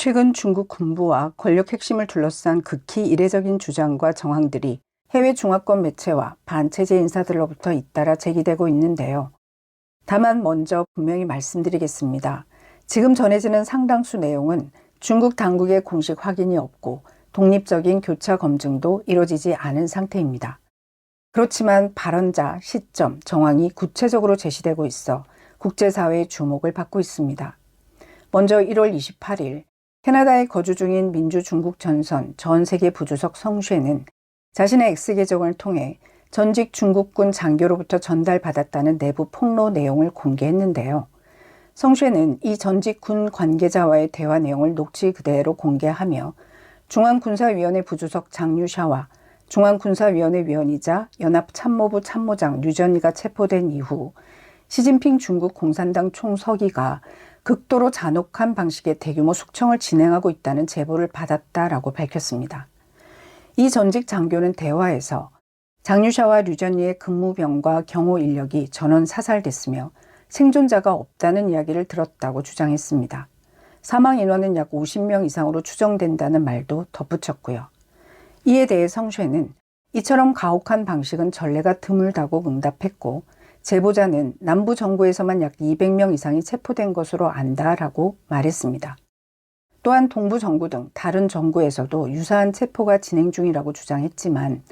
최근 중국 군부와 권력 핵심을 둘러싼 극히 이례적인 주장과 정황들이 해외 중화권 매체와 반체제 인사들로부터 잇따라 제기되고 있는데요. 다만 먼저 분명히 말씀드리겠습니다. 지금 전해지는 상당수 내용은 중국 당국의 공식 확인이 없고 독립적인 교차 검증도 이루어지지 않은 상태입니다. 그렇지만 발언자, 시점, 정황이 구체적으로 제시되고 있어 국제사회의 주목을 받고 있습니다. 먼저 1월 28일 캐나다에 거주 중인 민주중국전선 전 세계 부주석 성쉐는 자신의 X계정을 통해 전직 중국군 장교로부터 전달받았다는 내부 폭로 내용을 공개했는데요. 성쉐는 이 전직 군 관계자와의 대화 내용을 녹취 그대로 공개하며 중앙군사위원회 부주석 장유샤와 중앙군사위원회 위원이자 연합참모부 참모장 류전이가 체포된 이후 시진핑 중국 공산당 총서기가 극도로 잔혹한 방식의 대규모 숙청을 진행하고 있다는 제보를 받았다라고 밝혔습니다. 이 전직 장교는 대화에서 장유샤와 류전이의 근무병과 경호 인력이 전원 사살됐으며 생존자가 없다는 이야기를 들었다고 주장했습니다. 사망 인원은 약 50명 이상으로 추정된다는 말도 덧붙였고요. 이에 대해 성쉐는 이처럼 가혹한 방식은 전례가 드물다고 응답했고 제보자는 남부 정부에서만 약 200명 이상이 체포된 것으로 안다라고 말했습니다. 또한 동부 정부 등 다른 정부에서도 유사한 체포가 진행 중이라고 주장했지만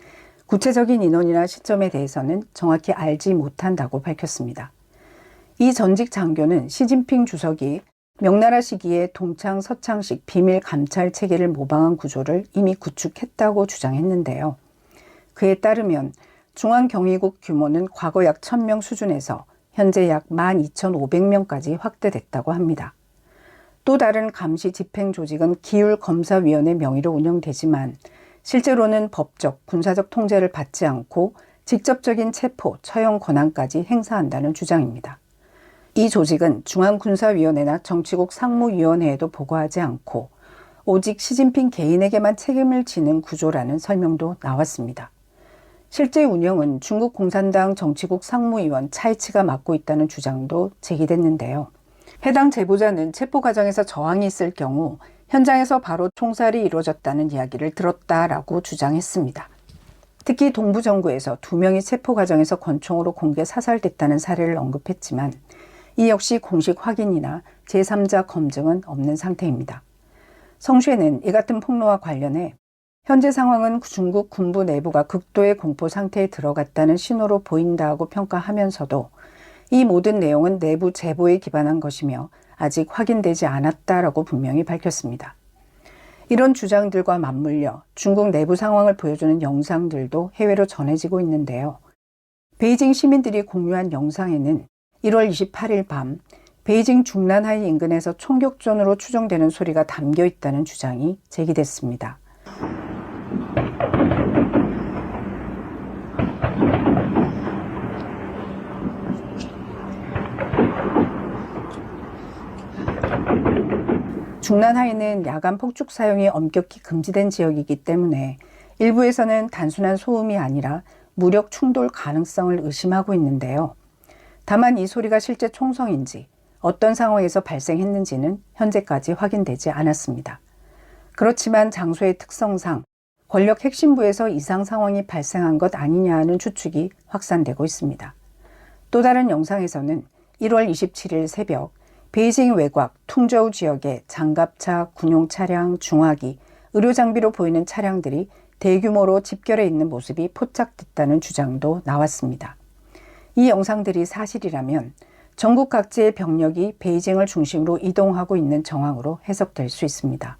구체적인 인원이나 시점에 대해서는 정확히 알지 못한다고 밝혔습니다. 이 전직 장교는 시진핑 주석이 명나라 시기에 동창 서창식 비밀 감찰 체계를 모방한 구조를 이미 구축했다고 주장했는데요. 그에 따르면 중앙경위국 규모는 과거 약 1000명 수준에서 현재 약 12,500명까지 확대됐다고 합니다. 또 다른 감시 집행 조직은 기율검사위원회 명의로 운영되지만 실제로는 법적, 군사적 통제를 받지 않고 직접적인 체포, 처형 권한까지 행사한다는 주장입니다. 이 조직은 중앙군사위원회나 정치국 상무위원회에도 보고하지 않고 오직 시진핑 개인에게만 책임을 지는 구조라는 설명도 나왔습니다. 실제 운영은 중국 공산당 정치국 상무위원 차이치가 맡고 있다는 주장도 제기됐는데요. 해당 제보자는 체포 과정에서 저항이 있을 경우 현장에서 바로 총살이 이루어졌다는 이야기를 들었다라고 주장했습니다. 특히 동부 정부에서 2명이 체포 과정에서 권총으로 공개 사살됐다는 사례를 언급했지만 이 역시 공식 확인이나 제3자 검증은 없는 상태입니다. 성쉐는 이 같은 폭로와 관련해 현재 상황은 중국 군부 내부가 극도의 공포 상태에 들어갔다는 신호로 보인다고 평가하면서도 이 모든 내용은 내부 제보에 기반한 것이며 아직 확인되지 않았다라고 분명히 밝혔습니다. 이런 주장들과 맞물려 중국 내부 상황을 보여주는 영상들도 해외로 전해지고 있는데요. 베이징 시민들이 공유한 영상에는 1월 28일 밤 베이징 중난하이 인근에서 총격전으로 추정되는 소리가 담겨 있다는 주장이 제기됐습니다. 중난하이는 야간 폭죽 사용이 엄격히 금지된 지역이기 때문에 일부에서는 단순한 소음이 아니라 무력 충돌 가능성을 의심하고 있는데요. 다만 이 소리가 실제 총성인지 어떤 상황에서 발생했는지는 현재까지 확인되지 않았습니다. 그렇지만 장소의 특성상 권력 핵심부에서 이상 상황이 발생한 것 아니냐는 추측이 확산되고 있습니다. 또 다른 영상에서는 1월 27일 새벽 베이징 외곽 퉁저우 지역의 장갑차, 군용 차량, 중화기, 의료장비로 보이는 차량들이 대규모로 집결해 있는 모습이 포착됐다는 주장도 나왔습니다. 이 영상들이 사실이라면 전국 각지의 병력이 베이징을 중심으로 이동하고 있는 정황으로 해석될 수 있습니다.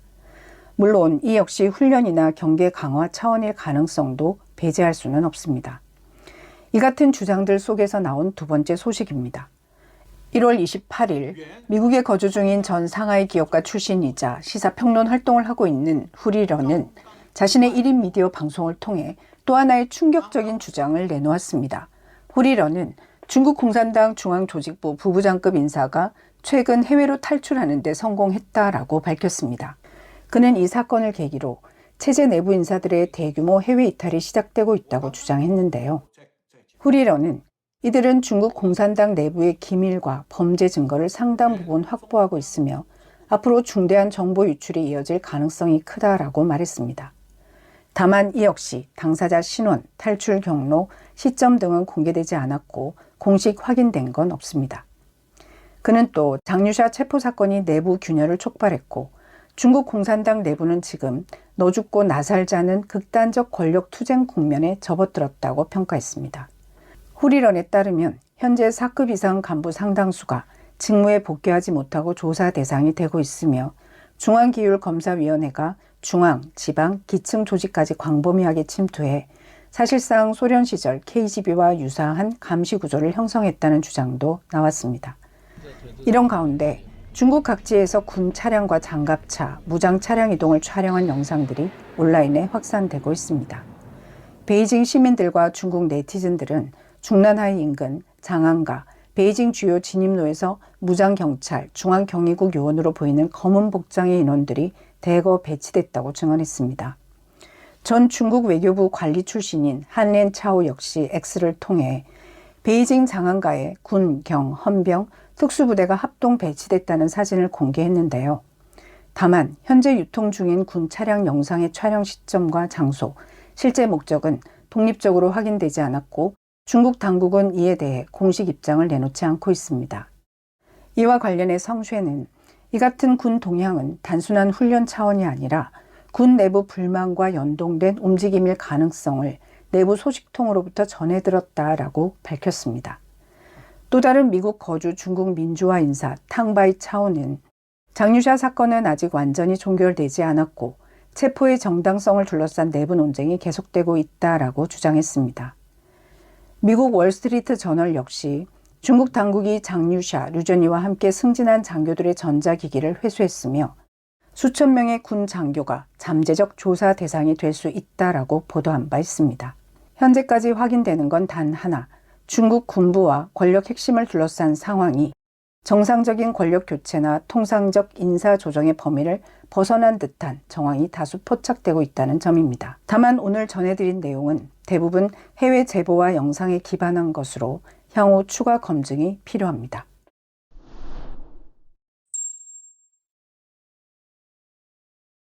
물론 이 역시 훈련이나 경계 강화 차원일 가능성도 배제할 수는 없습니다. 이 같은 주장들 속에서 나온 두 번째 소식입니다. 1월 28일 미국에 거주 중인 전 상하이 기업가 출신이자 시사평론 활동을 하고 있는 후리런은 자신의 1인 미디어 방송을 통해 또 하나의 충격적인 주장을 내놓았습니다. 후리런은 중국 공산당 중앙조직부 부부장급 인사가 최근 해외로 탈출하는 데 성공했다라고 밝혔습니다. 그는 이 사건을 계기로 체제 내부 인사들의 대규모 해외 이탈이 시작되고 있다고 주장했는데요. 후리런은 이들은 중국 공산당 내부의 기밀과 범죄 증거를 상당 부분 확보하고 있으며 앞으로 중대한 정보 유출이 이어질 가능성이 크다라고 말했습니다. 다만 이 역시 당사자 신원, 탈출 경로, 시점 등은 공개되지 않았고 공식 확인된 건 없습니다. 그는 또 장유샤 체포 사건이 내부 균열을 촉발했고 중국 공산당 내부는 지금 너 죽고 나 살자는 극단적 권력 투쟁 국면에 접어들었다고 평가했습니다. 후리런에 따르면 현재 4급 이상 간부 상당수가 직무에 복귀하지 못하고 조사 대상이 되고 있으며 중앙기율검사위원회가 중앙, 지방, 기층 조직까지 광범위하게 침투해 사실상 소련 시절 KGB와 유사한 감시 구조를 형성했다는 주장도 나왔습니다. 이런 가운데 중국 각지에서 군 차량과 장갑차, 무장 차량 이동을 촬영한 영상들이 온라인에 확산되고 있습니다. 베이징 시민들과 중국 네티즌들은 중난하이 인근 장안가, 베이징 주요 진입로에서 무장경찰, 중앙경위국 요원으로 보이는 검은 복장의 인원들이 대거 배치됐다고 증언했습니다. 전 중국 외교부 관리 출신인 한렌 차오 역시 X를 통해 베이징 장안가에 군, 경, 헌병, 특수부대가 합동 배치됐다는 사진을 공개했는데요. 다만 현재 유통 중인 군 차량 영상의 촬영 시점과 장소, 실제 목적은 독립적으로 확인되지 않았고 중국 당국은 이에 대해 공식 입장을 내놓지 않고 있습니다. 이와 관련해 성쉐는 이 같은 군 동향은 단순한 훈련 차원이 아니라 군 내부 불만과 연동된 움직임일 가능성을 내부 소식통으로부터 전해들었다라고 밝혔습니다. 또 다른 미국 거주 중국 민주화 인사 탕바이 차오는 장유샤 사건은 아직 완전히 종결되지 않았고 체포의 정당성을 둘러싼 내부 논쟁이 계속되고 있다라고 주장했습니다. 미국 월스트리트 저널 역시 중국 당국이 장유샤, 류전이와 함께 승진한 장교들의 전자기기를 회수했으며 수천 명의 군 장교가 잠재적 조사 대상이 될 수 있다라고 보도한 바 있습니다. 현재까지 확인되는 건 단 하나, 중국 군부와 권력 핵심을 둘러싼 상황이 정상적인 권력 교체나 통상적 인사 조정의 범위를 벗어난 듯한 정황이 다수 포착되고 있다는 점입니다. 다만 오늘 전해드린 내용은 대부분 해외 제보와 영상에 기반한 것으로 향후 추가 검증이 필요합니다.